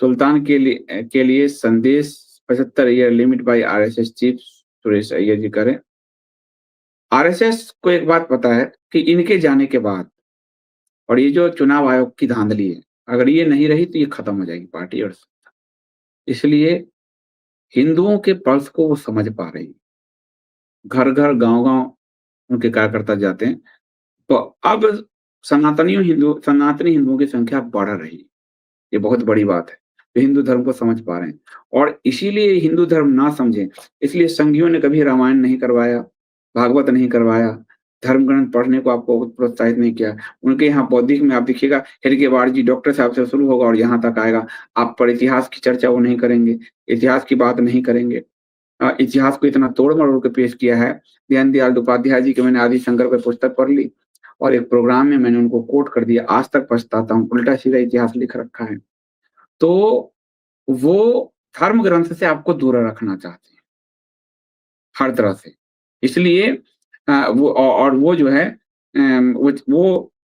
सुल्तान के लिए संदेश 75 year limit by RSS chief Suresh Iyer ji करें। आरएसएस को एक बात पता है कि इनके जाने के बाद और ये जो चुनाव आयोग की धांधली है, अगर ये नहीं रही तो ये खत्म हो जाएगी पार्टी। और इसलिए हिंदुओं के पल्स को वो समझ पा रही है। घर-घर, गाँव-गाँव उनके कार्यकर्ता जाते हैं। तो अब सनातनी हिंदुओं की संख्या बढ़ रही है। ये बहुत बड़ी बात है। तो हिंदू धर्म को समझ पा रहे हैं और इसीलिए हिंदू धर्म ना समझें, इसलिए संघियों ने कभी रामायण नहीं करवाया, भागवत नहीं करवाया, धर्म ग्रंथ पढ़ने को आपको प्रोत्साहित नहीं किया। उनके यहाँ बौद्धिक में आप देखिएगा, हेडगेवार जी डॉक्टर साहब से शुरू होगा और यहाँ तक आएगा। आप पर इतिहास की चर्चा वो नहीं करेंगे, इतिहास की बात नहीं करेंगे। इतिहास को इतना तोड़-मरोड़ के पेश किया है। दीनदयाल उपाध्याय जी की मैंने आदि शंकर पे पुस्तक पढ़ ली और एक प्रोग्राम में मैंने उनको कोट कर दिया। आज तक पछताता हूँ, उल्टा-सीधा इतिहास लिख रखा है। तो वो धर्म ग्रंथ से आपको दूर रखना चाहते हैं, हर तरह से। इसलिए वो और वो जो है वो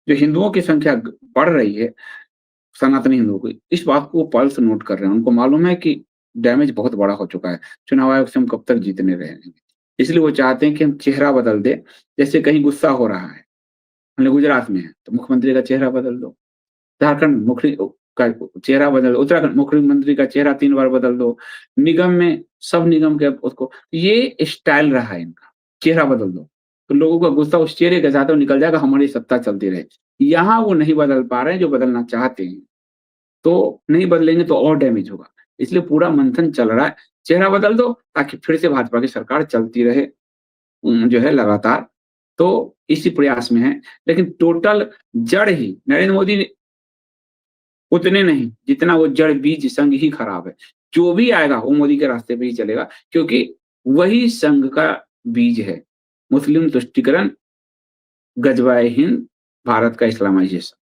जो हिंदुओं की संख्या बढ़ रही है, सनातनी हिंदुओं की, इस बात को वो पल्स नोट कर रहे हैं। उनको मालूम है कि डैमेज बहुत बड़ा हो चुका है। चुनाव आयोग से हम कब तक जीतने रहेंगे। इसलिए वो चाहते हैं कि हम चेहरा बदल दें। जैसे कहीं गुस्सा हो रहा है, मतलब गुजरात में है, तो मुख्यमंत्री का चेहरा बदल दो। झारखंड का चेहरा बदल दो, उत्तराखंड मुख्यमंत्री का चेहरा 3 बार बदल दो। निगम में सब निगम के उसको ये स्टाइल रहा है इनका, चेहरा बदल दो। तो लोगों का गुस्सा उस चेहरे के साथ निकल जाएगा, हमारी सत्ता चलती रहे। यहाँ वो नहीं बदल पा रहे हैं जो बदलना चाहते हैं। तो नहीं बदलेंगे तो और डैमेज होगा। इसलिए पूरा मंथन चल रहा है, चेहरा बदल दो ताकि फिर से भाजपा की सरकार चलती रहे जो है लगातार। तो इसी प्रयास में है, लेकिन टोटल जड़ ही नरेंद्र मोदी ने उतने नहीं, जितना वो जड़ बीज संघ ही खराब है। जो भी आएगा वो मोदी के रास्ते पे ही चलेगा क्योंकि वही संघ का बीज है। मुस्लिम तुष्टीकरण, गजवाए हिंद, भारत का इस्लामाइजेशन।